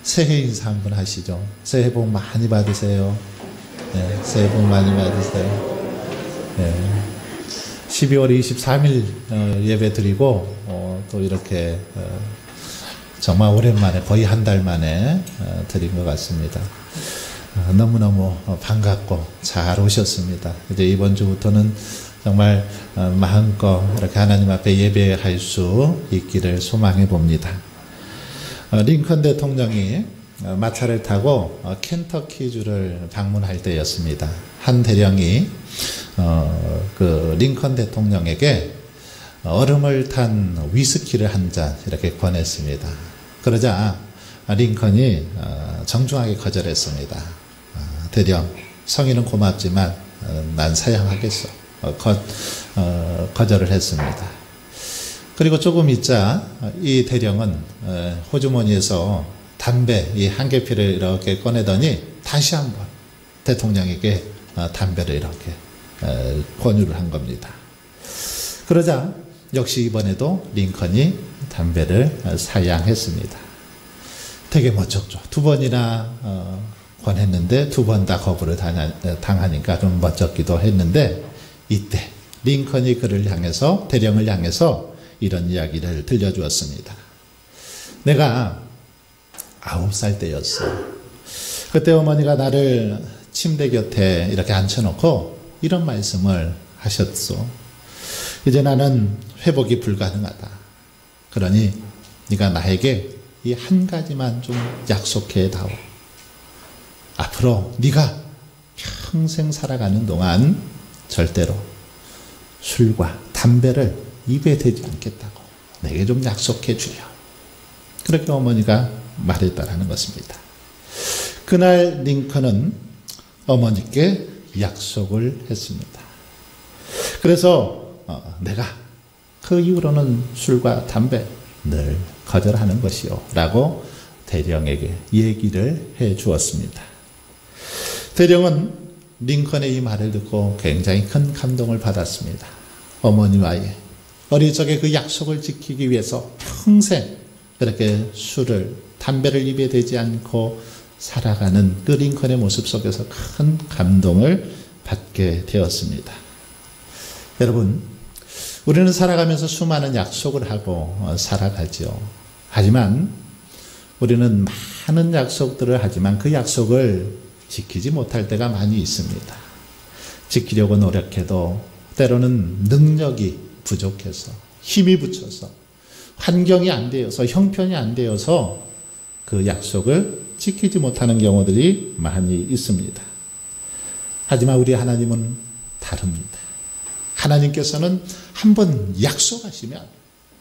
새해 인사 한번 하시죠. 새해 복 많이 받으세요. 네, 새해 복 많이 받으세요. 네. 12월 23일 예배 드리고 또 이렇게 정말 오랜만에 거의 한 달 만에 드린 것 같습니다. 너무너무 반갑고 잘 오셨습니다. 이제 이번 주부터는 정말 마음껏 이렇게 하나님 앞에 예배할 수 있기를 소망해 봅니다. 링컨 대통령이 마차를 타고 켄터키주를 방문할 때였습니다. 한 대령이 그 링컨 대통령에게 얼음을 탄 위스키를 한 잔 이렇게 권했습니다. 그러자 링컨이 정중하게 거절했습니다. 대령, 성의는 고맙지만 난 사양하겠어. 거절을 했습니다. 그리고 조금 있자 이 대령은 호주머니에서 담배 이 한 개피를 이렇게 꺼내더니 다시 한번 대통령에게 담배를 이렇게 권유를 한 겁니다. 그러자 역시 이번에도 링컨이 담배를 사양했습니다. 되게 멋졌죠. 두 번이나 권했는데 두 번 다 거부를 당하니까 좀 멋졌기도 했는데, 이때 링컨이 그를 향해서, 대령을 향해서 이런 이야기를 들려주었습니다. 내가 9살 때였어. 그때 어머니가 나를 침대 곁에 이렇게 앉혀놓고 이런 말씀을 하셨어. 이제 나는 회복이 불가능하다. 그러니 네가 나에게 이 한 가지만 좀 약속해 다오. 앞으로 네가 평생 살아가는 동안 절대로 술과 담배를 입에 대지 않겠다고 내게 좀 약속해 주려. 그렇게 어머니가 말했다라는 것입니다. 그날 링컨은 어머니께 약속을 했습니다. 그래서 내가 그 이후로는 술과 담배 늘 거절하는 것이요 라고 대령에게 얘기를 해 주었습니다. 대령은 링컨의 이 말을 듣고 굉장히 큰 감동을 받았습니다. 어머니와의 어릴 적에 그 약속을 지키기 위해서 평생 그렇게 술을, 담배를 입에 대지 않고 살아가는 그 링컨의 모습 속에서 큰 감동을 받게 되었습니다. 여러분, 우리는 살아가면서 수많은 약속을 하고 살아가죠. 하지만 우리는 많은 약속들을 하지만 그 약속을 지키지 못할 때가 많이 있습니다. 지키려고 노력해도 때로는 능력이 부족해서, 힘이 붙여서, 환경이 안 되어서, 형편이 안 되어서 그 약속을 지키지 못하는 경우들이 많이 있습니다. 하지만 우리 하나님은 다릅니다. 하나님께서는 한번 약속하시면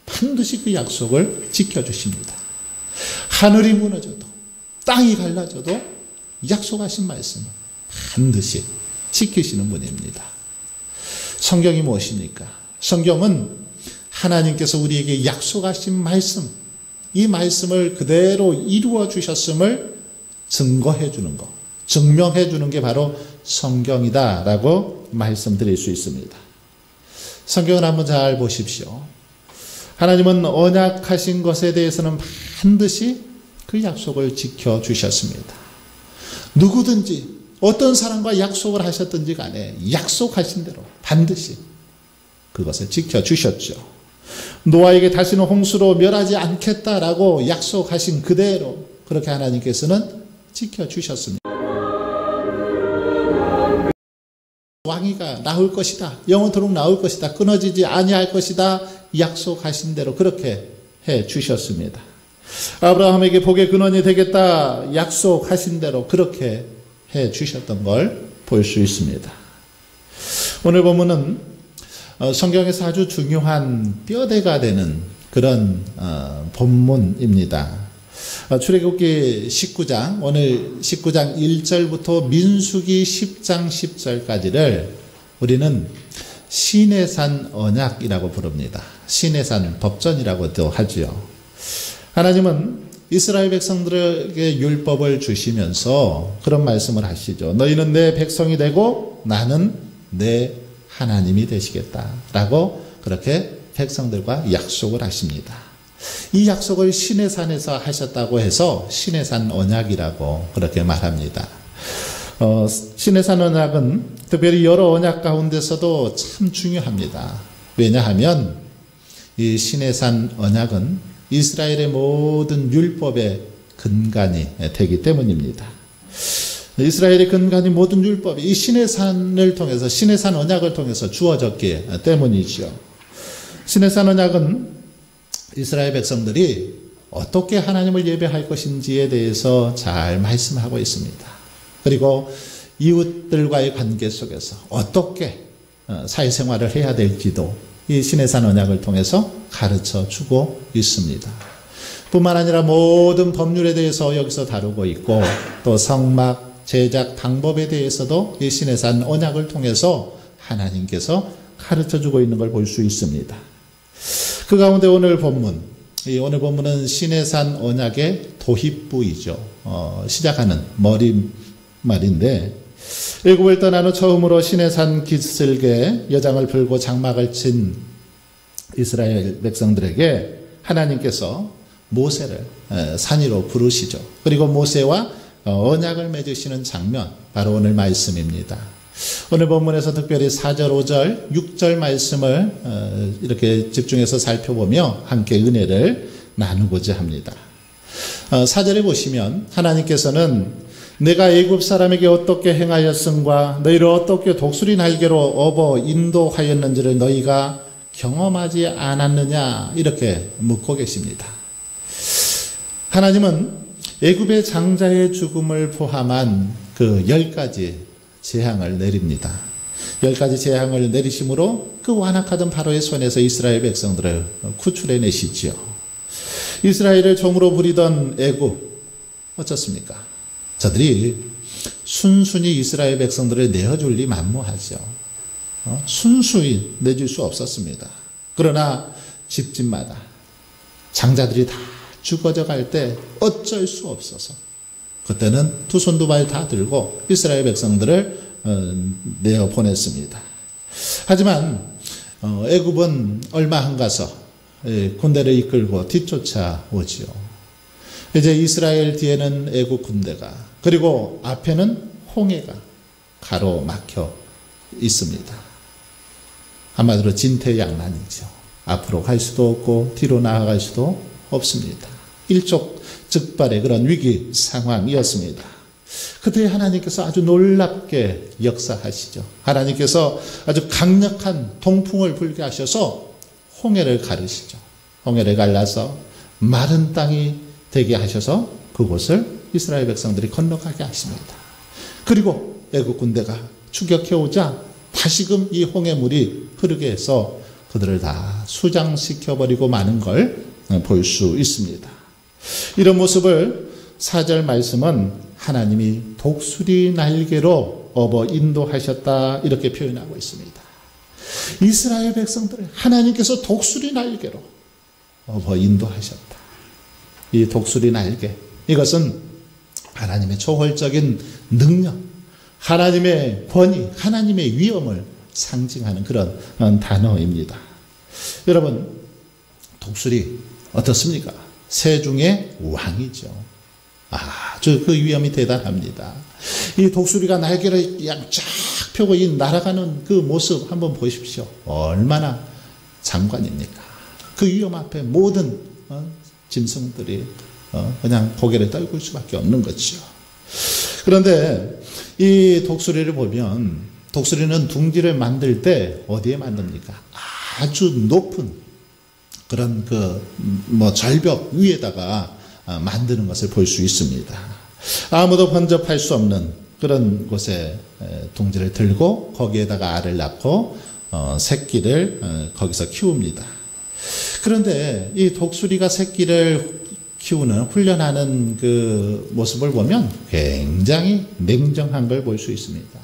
반드시 그 약속을 지켜주십니다. 하늘이 무너져도 땅이 갈라져도 약속하신 말씀은 반드시 지키시는 분입니다. 성경이 무엇입니까? 성경은 하나님께서 우리에게 약속하신 말씀, 이 말씀을 그대로 이루어 주셨음을 증거해 주는 것, 증명해 주는 게 바로 성경이다라고 말씀드릴 수 있습니다. 성경을 한번 잘 보십시오. 하나님은 언약하신 것에 대해서는 반드시 그 약속을 지켜주셨습니다. 누구든지 어떤 사람과 약속을 하셨든지 간에 약속하신 대로 반드시 그것을 지켜주셨죠. 노아에게 다시는 홍수로 멸하지 않겠다라고 약속하신 그대로 그렇게 하나님께서는 지켜주셨습니다. 왕위가 나올 것이다. 영원토록 나올 것이다. 끊어지지 아니할 것이다. 약속하신 대로 그렇게 해 주셨습니다. 아브라함에게 복의 근원이 되겠다. 약속하신 대로 그렇게 해 주셨던 걸 볼 수 있습니다. 오늘 본문은 성경에서 아주 중요한 뼈대가 되는 그런 본문입니다. 출애굽기 19장, 오늘 19장 1절부터 민수기 10장 10절까지를 우리는 시내산 언약이라고 부릅니다. 시내산 법전이라고도 하죠. 하나님은 이스라엘 백성들에게 율법을 주시면서 그런 말씀을 하시죠. 너희는 내 백성이 되고 나는 내 하나님이 되시겠다라고 그렇게 백성들과 약속을 하십니다. 이 약속을 시내산에서 하셨다고 해서 시내산 언약이라고 그렇게 말합니다. 시내산 언약은 특별히 여러 언약 가운데서도 참 중요합니다. 왜냐하면 이 시내산 언약은 이스라엘의 모든 율법의 근간이 되기 때문입니다. 이스라엘의 근간이 모든 율법이 이 시내산을 통해서 시내산 언약을 통해서 주어졌기 때문이죠. 시내산 언약은 이스라엘 백성들이 어떻게 하나님을 예배할 것인지에 대해서 잘 말씀하고 있습니다. 그리고 이웃들과의 관계 속에서 어떻게 사회생활을 해야 될지도 이 시내산 언약을 통해서 가르쳐 주고 있습니다. 뿐만 아니라 모든 법률에 대해서 여기서 다루고 있고 또 성막, 제작 방법에 대해서도 이 시내산 언약을 통해서 하나님께서 가르쳐 주고 있는 걸 볼 수 있습니다. 그 가운데 오늘 본문은 시내산 언약의 도입부이죠. 시작하는 머리말인데 애굽을 떠난 후 처음으로 시내산 기슭에 여장을 풀고 장막을 친 이스라엘 백성들에게 하나님께서 모세를 산 위로 부르시죠. 그리고 모세와 언약을 맺으시는 장면, 바로 오늘 말씀입니다. 오늘 본문에서 특별히 4절, 5절, 6절 말씀을 이렇게 집중해서 살펴보며 함께 은혜를 나누고자 합니다. 4절에 보시면 하나님께서는 내가 애굽 사람에게 어떻게 행하였음과 너희를 어떻게 독수리 날개로 업어 인도하였는지를 너희가 경험하지 않았느냐 이렇게 묻고 계십니다. 하나님은 애굽의 장자의 죽음을 포함한 그 10가지 재앙을 내립니다. 10가지 재앙을 내리심으로 그 완악하던 바로의 손에서 이스라엘 백성들을 구출해내시지요. 이스라엘을 종으로 부리던 애굽 어떻습니까? 저들이 순순히 이스라엘 백성들을 내어줄 리 만무하죠. 순수히 내줄 수 없었습니다. 그러나 집집마다 장자들이 다 죽어져 갈 때 어쩔 수 없어서 그때는 두 손 두 발 다 들고 이스라엘 백성들을 내어 보냈습니다. 하지만 애굽은 얼마 안 가서 군대를 이끌고 뒤쫓아 오지요. 이제 이스라엘 뒤에는 애굽 군대가, 그리고 앞에는 홍해가 가로막혀 있습니다. 한마디로 진퇴양난이죠. 앞으로 갈 수도 없고 뒤로 나아갈 수도 없습니다. 일촉즉발의 그런 위기 상황이었습니다. 그때 하나님께서 아주 놀랍게 역사하시죠. 하나님께서 아주 강력한 동풍을 불게 하셔서 홍해를 가르시죠. 홍해를 갈라서 마른 땅이 되게 하셔서 그곳을 이스라엘 백성들이 건너가게 하십니다. 그리고 애굽 군대가 추격해 오자 다시금 이 홍해물이 흐르게 해서 그들을 다 수장시켜버리고 마는 걸 볼 수 있습니다. 이런 모습을 4절 말씀은 하나님이 독수리 날개로 업어 인도하셨다 이렇게 표현하고 있습니다. 이스라엘 백성들을 하나님께서 독수리 날개로 업어 인도하셨다. 이 독수리 날개, 이것은 하나님의 초월적인 능력, 하나님의 권위, 하나님의 위엄을 상징하는 그런 단어입니다. 여러분, 독수리 어떻습니까? 새 중의 왕이죠. 아주 그 위엄이 대단합니다. 이 독수리가 날개를 쫙 펴고 이 날아가는 그 모습 한번 보십시오. 얼마나 장관입니까? 그 위엄 앞에 모든 짐승들이 그냥 고개를 떨굴 수밖에 없는 거죠. 그런데 이 독수리를 보면, 독수리는 둥지를 만들 때 어디에 만듭니까? 아주 높은 그런 절벽 위에다가 만드는 것을 볼 수 있습니다. 아무도 번접할 수 없는 그런 곳에 둥지를 들고 거기에다가 알을 낳고 새끼를 거기서 키웁니다. 그런데 이 독수리가 새끼를 키우는, 훈련하는 그 모습을 보면 굉장히 냉정한 걸 볼 수 있습니다.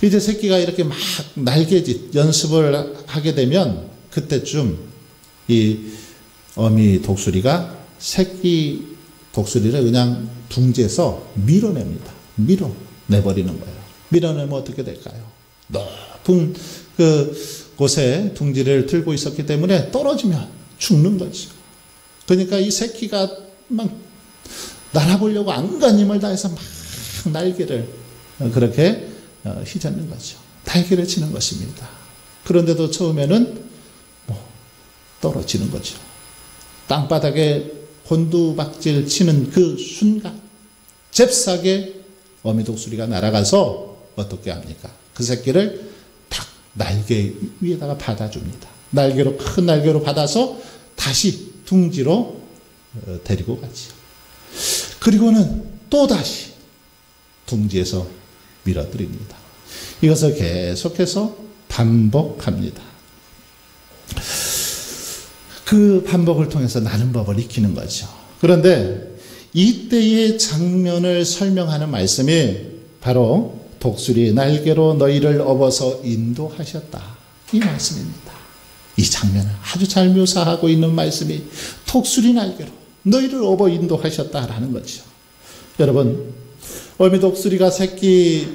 이제 새끼가 이렇게 막 날개짓 연습을 하게 되면 그때쯤 이 어미 독수리가 새끼 독수리를 그냥 둥지에서 밀어냅니다. 밀어내버리는 거예요. 밀어내면 어떻게 될까요? 높은 그 곳에 둥지를 들고 있었기 때문에 떨어지면 죽는 거죠. 그러니까 이 새끼가 막 날아보려고 안간힘을 다해서 막 날개를 그렇게 휘젓는 거죠. 날개를 치는 것입니다. 그런데도 처음에는 떨어지는 거죠. 땅바닥에 곤두박질 치는 그 순간 잽싸게 어미독수리가 날아가서 어떻게 합니까? 그 새끼를 탁 날개 위에다가 받아줍니다. 큰 날개로 받아서 다시 둥지로 데리고 가지요. 그리고는 또다시 둥지에서 밀어들입니다. 이것을 계속해서 반복합니다. 그 반복을 통해서 나는 법을 익히는 거죠. 그런데 이때의 장면을 설명하는 말씀이 바로 독수리 날개로 너희를 업어서 인도하셨다. 이 말씀입니다. 이 장면을 아주 잘 묘사하고 있는 말씀이 독수리 날개로 너희를 업어 인도하셨다라는 거죠. 여러분, 어미 독수리가 새끼를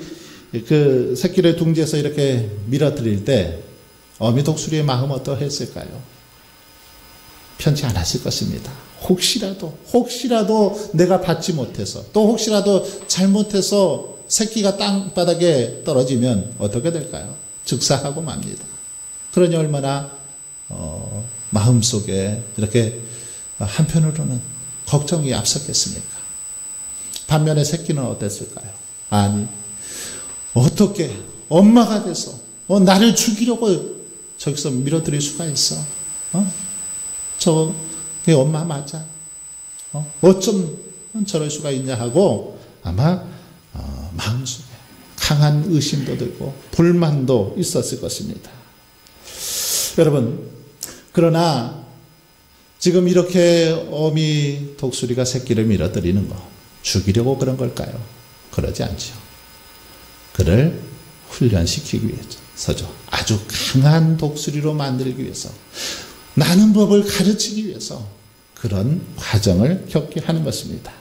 둥지에서 이렇게 밀어들일 때 어미 독수리의 마음 어떠했을까요? 편치 않았을 것입니다. 혹시라도 내가 받지 못해서 또 혹시라도 잘못해서 새끼가 땅바닥에 떨어지면 어떻게 될까요? 즉사하고 맙니다. 그러니 얼마나 마음속에 이렇게 한편으로는 걱정이 앞섰겠습니까? 반면에 새끼는 어땠을까요? 아니, 어떻게 엄마가 돼서 나를 죽이려고 저기서 밀어들일 수가 있어? 저게 엄마 맞아? 어쩜 저럴 수가 있냐 하고 아마 마음속에 강한 의심도 들고 불만도 있었을 것입니다. 여러분, 그러나 지금 이렇게 어미 독수리가 새끼를 밀어들이는 거 죽이려고 그런 걸까요? 그러지 않죠. 그를 훈련시키기 위해서죠. 아주 강한 독수리로 만들기 위해서, 나는 법을 가르치기 위해서 그런 과정을 겪게 하는 것입니다.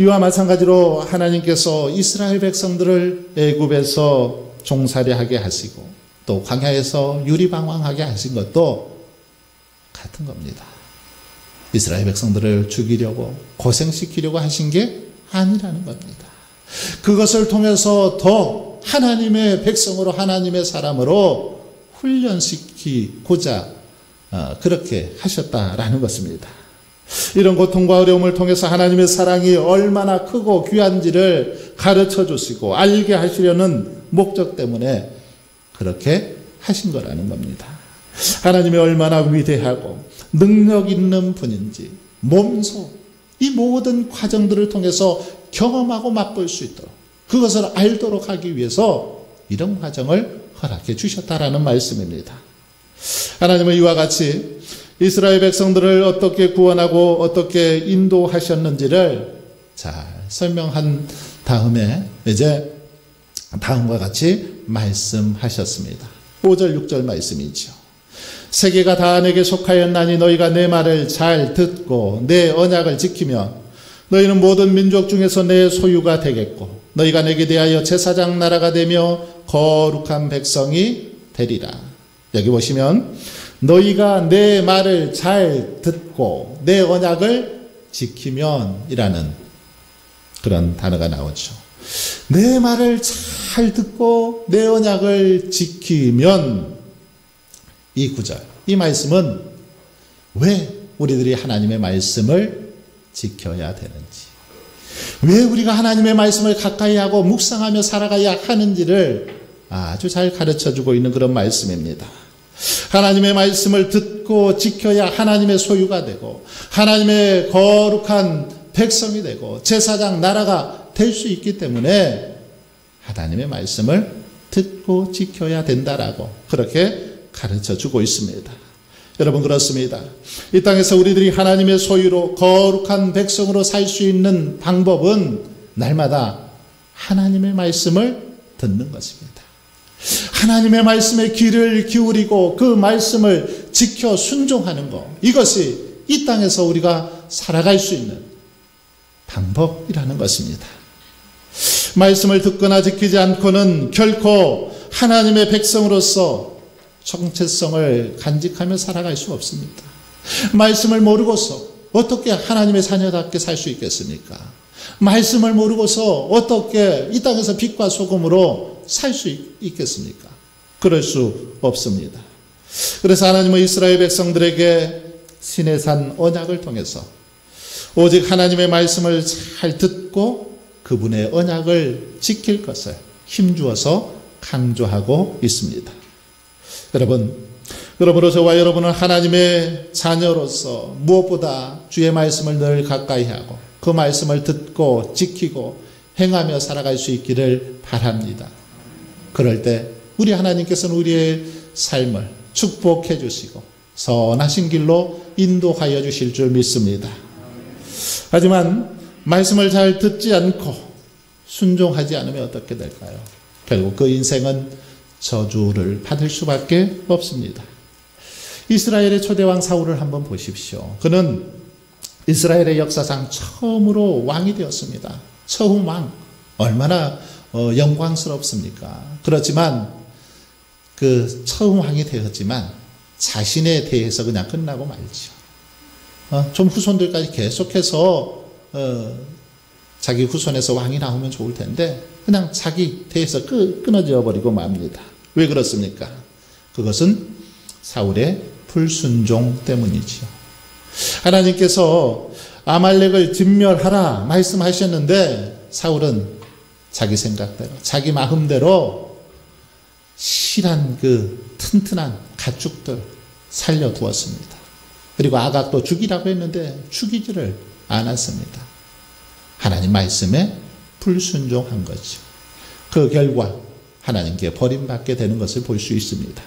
이와 마찬가지로 하나님께서 이스라엘 백성들을 애굽에서 종살이하게 하시고 또 광야에서 유리방황하게 하신 것도 같은 겁니다. 이스라엘 백성들을 죽이려고 고생시키려고 하신 게 아니라는 겁니다. 그것을 통해서 더 하나님의 백성으로, 하나님의 사람으로 훈련시키고자 그렇게 하셨다라는 것입니다. 이런 고통과 어려움을 통해서 하나님의 사랑이 얼마나 크고 귀한지를 가르쳐 주시고 알게 하시려는 목적 때문에 그렇게 하신 거라는 겁니다. 하나님이 얼마나 위대하고 능력 있는 분인지 몸소 이 모든 과정들을 통해서 경험하고 맛볼 수 있도록, 그것을 알도록 하기 위해서 이런 과정을 허락해 주셨다라는 말씀입니다. 하나님은 이와 같이 이스라엘 백성들을 어떻게 구원하고 어떻게 인도하셨는지를 잘 설명한 다음에 이제 다음과 같이 말씀하셨습니다. 5절 6절 말씀이죠. 세계가 다 내게 속하였나니 너희가 내 말을 잘 듣고 내 언약을 지키면 너희는 모든 민족 중에서 내 소유가 되겠고 너희가 내게 대하여 제사장 나라가 되며 거룩한 백성이 되리라. 여기 보시면 너희가 내 말을 잘 듣고 내 언약을 지키면 이라는 그런 단어가 나오죠. 내 말을 잘 듣고 내 언약을 지키면, 이 구절, 이 말씀은 왜 우리들이 하나님의 말씀을 지켜야 되는지, 왜 우리가 하나님의 말씀을 가까이 하고 묵상하며 살아가야 하는지를 아주 잘 가르쳐주고 있는 그런 말씀입니다. 하나님의 말씀을 듣고 지켜야 하나님의 소유가 되고 하나님의 거룩한 백성이 되고 제사장 나라가 될 수 있기 때문에 하나님의 말씀을 듣고 지켜야 된다라고 그렇게 가르쳐주고 있습니다. 여러분, 그렇습니다. 이 땅에서 우리들이 하나님의 소유로 거룩한 백성으로 살 수 있는 방법은 날마다 하나님의 말씀을 듣는 것입니다. 하나님의 말씀에 귀를 기울이고 그 말씀을 지켜 순종하는 것, 이것이 이 땅에서 우리가 살아갈 수 있는 방법이라는 것입니다. 말씀을 듣거나 지키지 않고는 결코 하나님의 백성으로서 정체성을 간직하며 살아갈 수 없습니다. 말씀을 모르고서 어떻게 하나님의 자녀답게 살 수 있겠습니까? 말씀을 모르고서 어떻게 이 땅에서 빛과 소금으로 살 수 있겠습니까? 그럴 수 없습니다. 그래서 하나님은 이스라엘 백성들에게 시내산 언약을 통해서 오직 하나님의 말씀을 잘 듣고 그분의 언약을 지킬 것을 힘주어서 강조하고 있습니다. 그러므로 저와 여러분은 하나님의 자녀로서 무엇보다 주의 말씀을 늘 가까이 하고 그 말씀을 듣고 지키고 행하며 살아갈 수 있기를 바랍니다. 그럴 때 우리 하나님께서는 우리의 삶을 축복해 주시고 선하신 길로 인도하여 주실 줄 믿습니다. 하지만 말씀을 잘 듣지 않고 순종하지 않으면 어떻게 될까요? 결국 그 인생은 저주를 받을 수밖에 없습니다. 이스라엘의 초대왕 사울을 한번 보십시오. 그는 이스라엘의 역사상 처음으로 왕이 되었습니다. 처음 왕. 얼마나 영광스럽습니까? 그렇지만 그 처음 왕이 되었지만 자신에 대해서 그냥 끝나고 말죠. 좀 후손들까지 계속해서 자기 후손에서 왕이 나오면 좋을 텐데 그냥 자기 대해서 끊어져 버리고 맙니다. 왜 그렇습니까? 그것은 사울의 불순종 때문이지요. 하나님께서 아말렉을 진멸하라 말씀하셨는데 사울은 자기 생각대로 자기 마음대로 실한 그 튼튼한 가축들 살려두었습니다. 그리고 아각도 죽이라고 했는데 죽이지를 않았습니다. 하나님 말씀에 불순종한 거죠. 그 결과 하나님께 버림받게 되는 것을 볼 수 있습니다.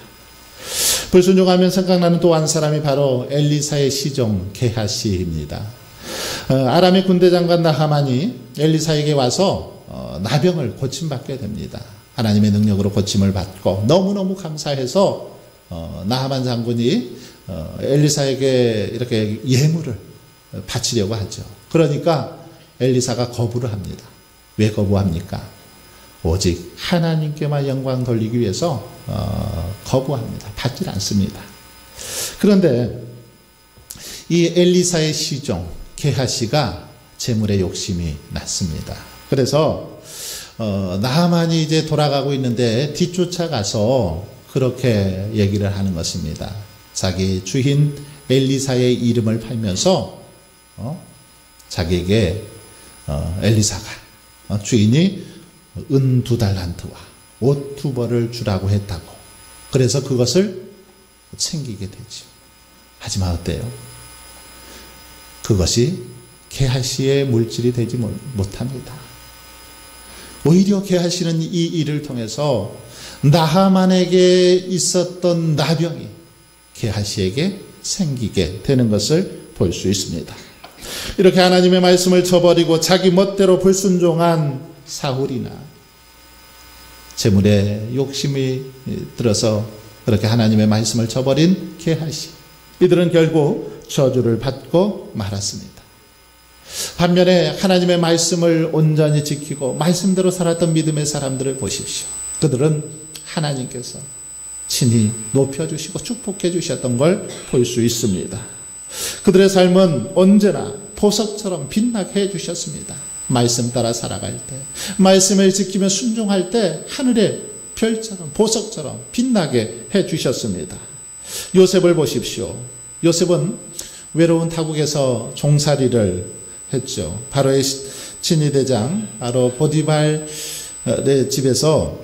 불순종하면 생각나는 또 한 사람이 바로 엘리사의 시종 게하시입니다. 아람의 군대장관 나하만이 엘리사에게 와서 나병을 고침받게 됩니다. 하나님의 능력으로 고침을 받고 너무너무 감사해서 나하만 장군이 엘리사에게 이렇게 예물을 바치려고 하죠. 그러니까 엘리사가 거부를 합니다. 왜 거부합니까? 오직 하나님께만 영광 돌리기 위해서 거부합니다. 받질 않습니다. 그런데 이 엘리사의 시종 게하시가 재물에 욕심이 났습니다. 그래서 나하만이 이제 돌아가고 있는데 뒤쫓아가서 그렇게 얘기를 하는 것입니다. 자기 주인 엘리사의 이름을 팔면서 자기에게 엘리사가 주인이 은 2달란트와 옷 2벌을 주라고 했다고. 그래서 그것을 챙기게 되죠. 하지만 어때요? 그것이 게하시의 물질이 되지 못합니다. 오히려 게하시는 이 일을 통해서 나하만에게 있었던 나병이 게하시에게 생기게 되는 것을 볼 수 있습니다. 이렇게 하나님의 말씀을 저버리고 자기 멋대로 불순종한 사울이나 재물에 욕심이 들어서 그렇게 하나님의 말씀을 저버린 게하시, 이들은 결국 저주를 받고 말았습니다. 반면에 하나님의 말씀을 온전히 지키고 말씀대로 살았던 믿음의 사람들을 보십시오. 그들은 하나님께서 친히 높여주시고 축복해 주셨던 걸 볼 수 있습니다. 그들의 삶은 언제나 보석처럼 빛나게 해주셨습니다. 말씀 따라 살아갈 때, 말씀을 지키며 순종할 때 하늘의 별처럼 보석처럼 빛나게 해주셨습니다. 요셉을 보십시오. 요셉은 외로운 타국에서 종살이를 했죠. 바로의 친위대장 바로 보디발의 집에서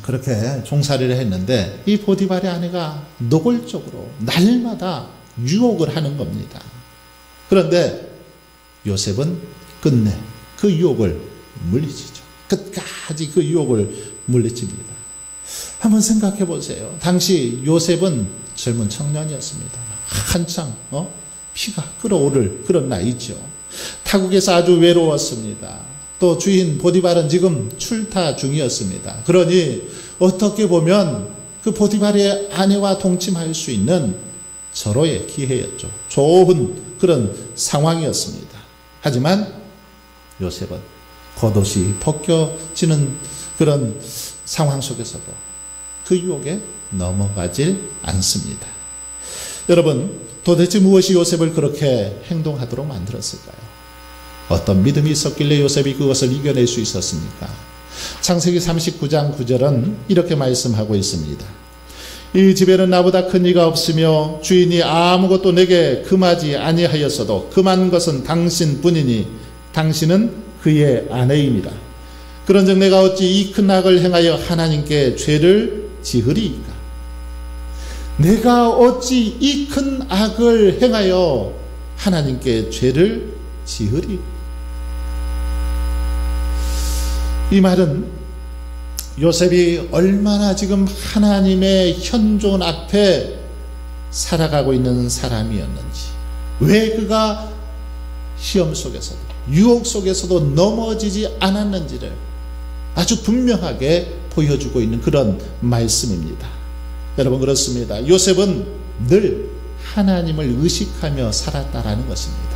그렇게 종살이를 했는데 이 보디발의 아내가 노골적으로 날마다 유혹을 하는 겁니다. 그런데 요셉은 끝내 그 유혹을 물리치죠. 끝까지 그 유혹을 물리칩니다. 한번 생각해 보세요. 당시 요셉은 젊은 청년이었습니다. 한창 피가 끓어오를 그런 나이죠. 타국에서 아주 외로웠습니다. 또 주인 보디발은 지금 출타 중이었습니다. 그러니 어떻게 보면 그 보디발의 아내와 동침할 수 있는 절호의 기회였죠. 좋은 그런 상황이었습니다. 하지만 요셉은 겉옷이 벗겨지는 그런 상황 속에서도 그 유혹에 넘어가질 않습니다. 여러분, 도대체 무엇이 요셉을 그렇게 행동하도록 만들었을까요? 어떤 믿음이 있었길래 요셉이 그것을 이겨낼 수 있었습니까? 창세기 39장 9절은 이렇게 말씀하고 있습니다. 이 집에는 나보다 큰 이가 없으며 주인이 아무것도 내게 금하지 아니하였어도 금한 것은 당신뿐이니 당신은 그의 아내입니다. 그런즉 내가 어찌 이 큰 악을 행하여 하나님께 죄를 지으리이까? 내가 어찌 이 큰 악을 행하여 하나님께 죄를 지으리? 이 말은 요셉이 얼마나 지금 하나님의 현존 앞에 살아가고 있는 사람이었는지, 왜 그가 시험 속에서도 유혹 속에서도 넘어지지 않았는지를 아주 분명하게 보여주고 있는 그런 말씀입니다. 여러분, 그렇습니다. 요셉은 늘 하나님을 의식하며 살았다라는 것입니다.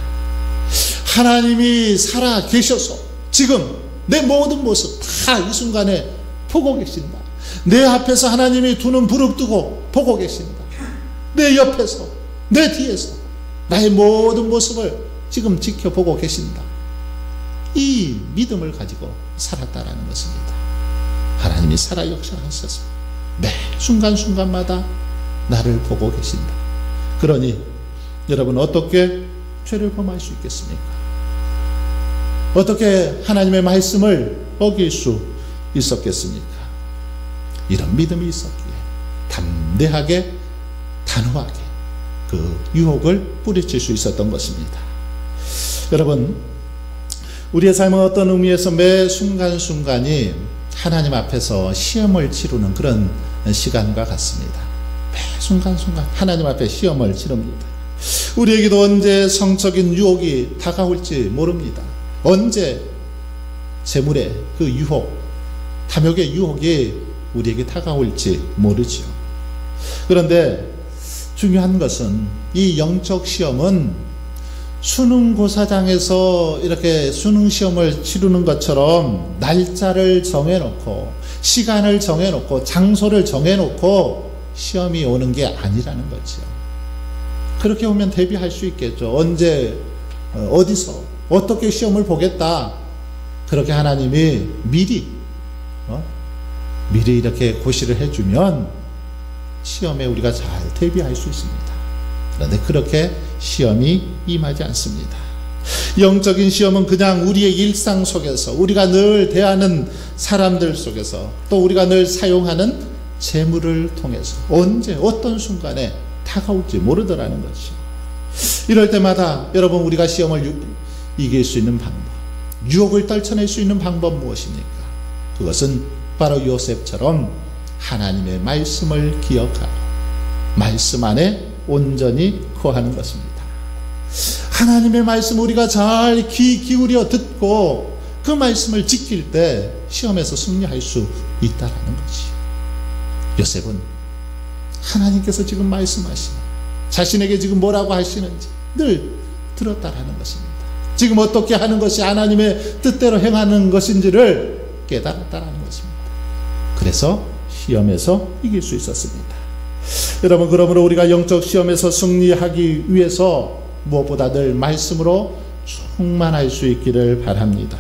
하나님이 살아 계셔서 지금 내 모든 모습 다 이 순간에 보고 계신다. 내 앞에서 하나님이 두 눈 부릅뜨고 보고 계신다. 내 옆에서, 내 뒤에서 나의 모든 모습을 지금 지켜보고 계신다. 이 믿음을 가지고 살았다라는 것입니다. 하나님이 살아 역사하셔서 매 순간순간마다 나를 보고 계신다. 그러니 여러분, 어떻게 죄를 범할 수 있겠습니까? 어떻게 하나님의 말씀을 어길 수 있었겠습니까? 이런 믿음이 있었기에 담대하게 단호하게 그 유혹을 뿌리칠 수 있었던 것입니다. 여러분, 우리의 삶은 어떤 의미에서 매 순간순간이 하나님 앞에서 시험을 치르는 그런 시간과 같습니다. 매 순간순간 하나님 앞에 시험을 치릅니다. 우리에게도 언제 성적인 유혹이 다가올지 모릅니다. 언제 재물의 그 유혹, 탐욕의 유혹이 우리에게 다가올지 모르지요. 그런데 중요한 것은 이 영적 시험은 수능고사장에서 이렇게 수능시험을 치르는 것처럼 날짜를 정해놓고 시간을 정해놓고 장소를 정해놓고 시험이 오는 게 아니라는 거죠. 그렇게 오면 대비할 수 있겠죠. 언제 어디서 어떻게 시험을 보겠다, 그렇게 하나님이 미리 이렇게 고시를 해주면 시험에 우리가 잘 대비할 수 있습니다. 그런데 그렇게 시험이 임하지 않습니다. 영적인 시험은 그냥 우리의 일상 속에서, 우리가 늘 대하는 사람들 속에서, 또 우리가 늘 사용하는 재물을 통해서 언제 어떤 순간에 다가올지 모르더라는 것이죠. 이럴 때마다 여러분, 우리가 시험을 이길 수 있는 방법, 유혹을 떨쳐낼 수 있는 방법 무엇입니까? 그것은 바로 요셉처럼 하나님의 말씀을 기억하고 말씀 안에 온전히 거하는 것입니다. 하나님의 말씀 우리가 잘 귀 기울여 듣고 그 말씀을 지킬 때 시험에서 승리할 수 있다는 것이요. 요셉은 하나님께서 지금 말씀하시는, 자신에게 지금 뭐라고 하시는지 늘 들었다라는 것입니다. 지금 어떻게 하는 것이 하나님의 뜻대로 행하는 것인지를 깨달았다라는 것입니다. 그래서 시험에서 이길 수 있었습니다. 여러분, 그러므로 우리가 영적 시험에서 승리하기 위해서 무엇보다 늘 말씀으로 충만할 수 있기를 바랍니다.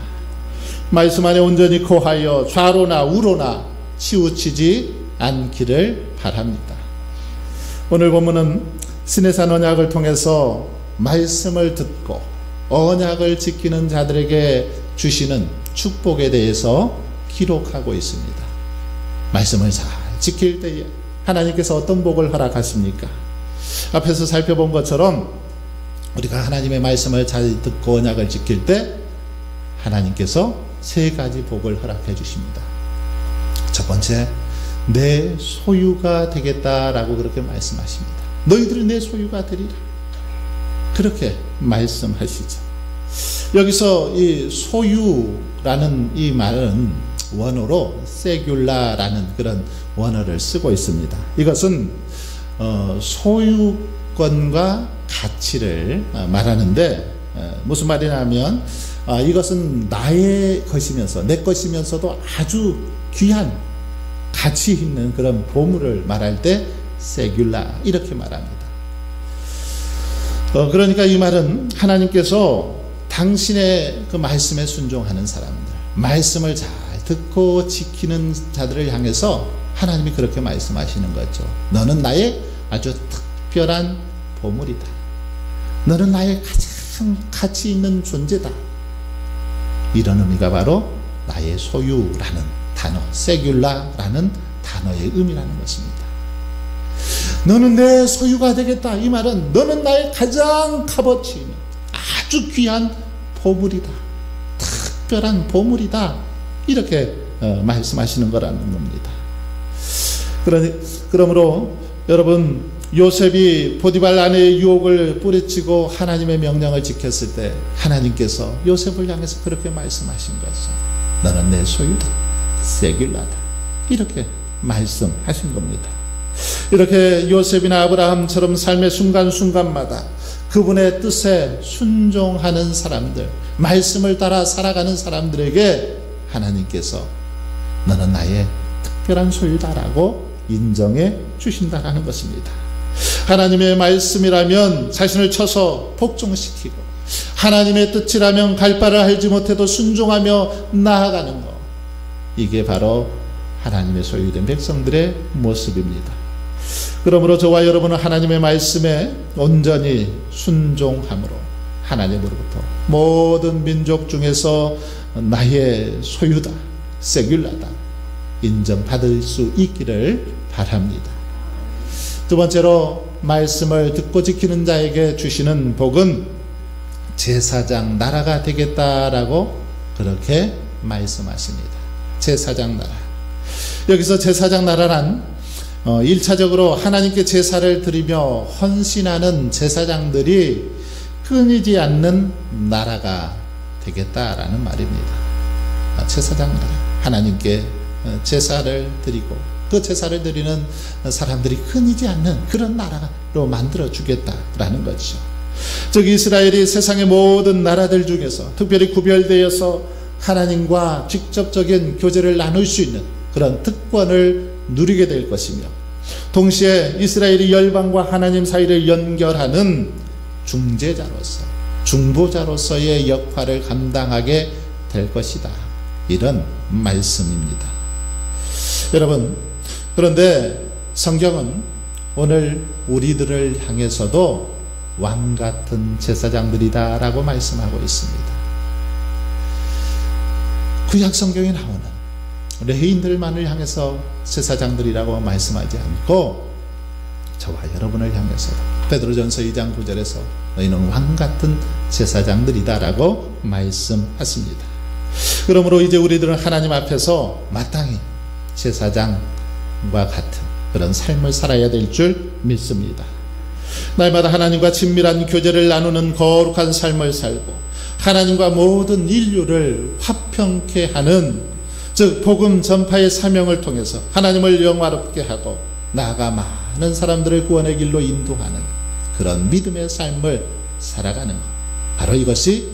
말씀 안에 온전히 거하여 좌로나 우로나 치우치지 않기를 바랍니다. 오늘 본문은 시내산 언약을 통해서 말씀을 듣고 언약을 지키는 자들에게 주시는 축복에 대해서 기록하고 있습니다. 말씀을 잘 지킬 때에 하나님께서 어떤 복을 허락하십니까? 앞에서 살펴본 것처럼 우리가 하나님의 말씀을 잘 듣고 언약을 지킬 때 하나님께서 세 가지 복을 허락해 주십니다. 첫 번째, 내 소유가 되겠다라고 그렇게 말씀하십니다. 너희들은 내 소유가 되리라, 그렇게 말씀하시죠. 여기서 이 소유라는 이 말은 원어로 세귤라라는 그런 원어를 쓰고 있습니다. 이것은 소유권과 가치를 말하는데, 무슨 말이냐면 이것은 나의 것이면서 내 것이면서도 아주 귀한 가치 있는 그런 보물을 말할 때 세귤라 이렇게 말합니다. 그러니까 이 말은 하나님께서 당신의 그 말씀에 순종하는 사람들, 말씀을 잘 듣고 지키는 자들을 향해서 하나님이 그렇게 말씀하시는 거죠. 너는 나의 아주 특별한 보물이다. 너는 나의 가장 가치 있는 존재다. 이런 의미가 바로 나의 소유라는 단어, 세귤라라는 단어의 의미라는 것입니다. 너는 내 소유가 되겠다. 이 말은 너는 나의 가장 값어치 있는 아주 귀한 보물이다. 특별한 보물이다. 이렇게 말씀하시는 거라는 겁니다. 그러므로 여러분, 요셉이 보디발 아내의 유혹을 뿌리치고 하나님의 명령을 지켰을 때 하나님께서 요셉을 향해서 그렇게 말씀하신 거죠. 너는 내 소유다. 세귤라다. 이렇게 말씀하신 겁니다. 이렇게 요셉이나 아브라함처럼 삶의 순간순간마다 그분의 뜻에 순종하는 사람들, 말씀을 따라 살아가는 사람들에게 하나님께서 너는 나의 특별한 소유다라고 인정해 주신다는 것입니다. 하나님의 말씀이라면 자신을 쳐서 복종시키고, 하나님의 뜻이라면 갈 바를 알지 못해도 순종하며 나아가는 것, 이게 바로 하나님의 소유된 백성들의 모습입니다. 그러므로 저와 여러분은 하나님의 말씀에 온전히 순종함으로 하나님으로부터 모든 민족 중에서 나의 소유다, 세귤라다 인정받을 수 있기를 바랍니다. 두 번째로, 말씀을 듣고 지키는 자에게 주시는 복은 제사장 나라가 되겠다라고 그렇게 말씀하십니다. 제사장 나라. 여기서 제사장 나라란 1차적으로 하나님께 제사를 드리며 헌신하는 제사장들이 끊이지 않는 나라가 되겠다라는 말입니다. 제사장 나라. 하나님께 제사를 드리고 그 제사를 드리는 사람들이 끊이지 않는 그런 나라로 만들어 주겠다라는 것이죠. 즉 이스라엘이 세상의 모든 나라들 중에서 특별히 구별되어서 하나님과 직접적인 교제를 나눌 수 있는 그런 특권을 누리게 될 것이며, 동시에 이스라엘이 열방과 하나님 사이를 연결하는 중재자로서, 중보자로서의 역할을 감당하게 될 것이다. 이런 말씀입니다. 여러분, 그런데 성경은 오늘 우리들을 향해서도 왕같은 제사장들이다 라고 말씀하고 있습니다. 구약 성경에 나오는 레위인들만을 향해서 제사장들이라고 말씀하지 않고 저와 여러분을 향해서 베드로전서 2장 9절에서 너희는 왕같은 제사장들이다 라고 말씀하십니다. 그러므로 이제 우리들은 하나님 앞에서 마땅히 제사장과 같은 그런 삶을 살아야 될 줄 믿습니다. 날마다 하나님과 친밀한 교제를 나누는 거룩한 삶을 살고 하나님과 모든 인류를 화평케 하는, 즉 복음 전파의 사명을 통해서 하나님을 영화롭게 하고 나아가 많은 사람들을 구원의 길로 인도하는 그런 믿음의 삶을 살아가는 것, 바로 이것이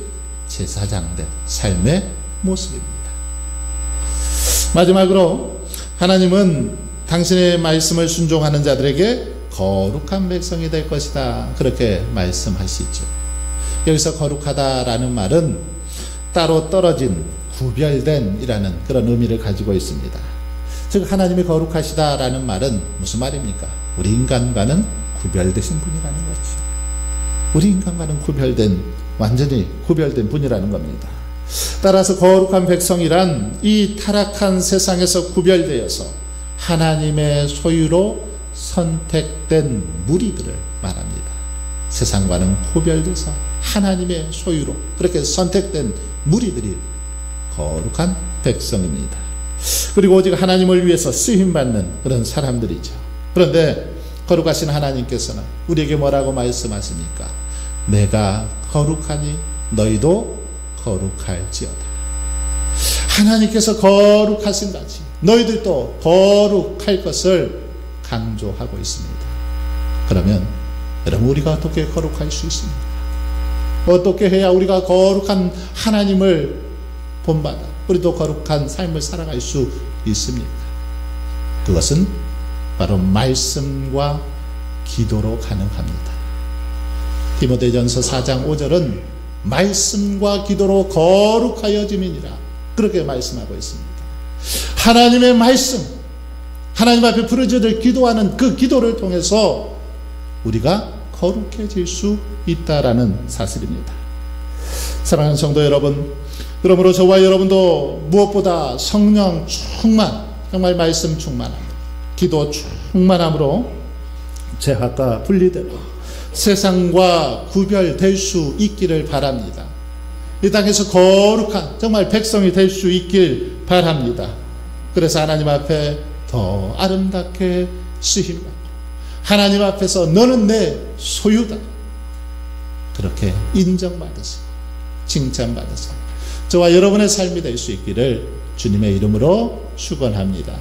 제사장된 삶의 모습입니다. 마지막으로 하나님은 당신의 말씀을 순종하는 자들에게 거룩한 백성이 될 것이다, 그렇게 말씀하시죠. 여기서 거룩하다라는 말은 따로 떨어진, 구별된 이라는 그런 의미를 가지고 있습니다. 즉 하나님이 거룩하시다라는 말은 무슨 말입니까? 우리 인간과는 구별되신 분이라는 거죠. 우리 인간과는 구별된, 완전히 구별된 분이라는 겁니다. 따라서 거룩한 백성이란 이 타락한 세상에서 구별되어서 하나님의 소유로 선택된 무리들을 말합니다. 세상과는 구별돼서 하나님의 소유로 그렇게 선택된 무리들이 거룩한 백성입니다. 그리고 오직 하나님을 위해서 쓰임받는 그런 사람들이죠. 그런데 거룩하신 하나님께서는 우리에게 뭐라고 말씀하십니까? 내가 거룩하니 너희도 거룩할지어다. 하나님께서 거룩하신 같이 너희들도 거룩할 것을 강조하고 있습니다. 그러면 여러분, 우리가 어떻게 거룩할 수 있습니까? 어떻게 해야 우리가 거룩한 하나님을 본받아 우리도 거룩한 삶을 살아갈 수 있습니까? 그것은 바로 말씀과 기도로 가능합니다. 디모데전서 4장 5절은 말씀과 기도로 거룩하여짐이니라 그렇게 말씀하고 있습니다. 하나님의 말씀, 하나님 앞에 부르짖을 기도하는 그 기도를 통해서 우리가 거룩해질 수 있다라는 사실입니다. 사랑하는 성도 여러분, 그러므로 저와 여러분도 무엇보다 성령 충만, 정말 말씀 충만함, 기도 충만함으로 죄악과 분리되고 세상과 구별될 수 있기를 바랍니다. 이 땅에서 거룩한 정말 백성이 될 수 있길 바랍니다. 그래서 하나님 앞에 더 아름답게 쓰임받고 하나님 앞에서 너는 내 소유다 그렇게 인정받으서 칭찬받으서 저와 여러분의 삶이 될 수 있기를 주님의 이름으로 축원합니다.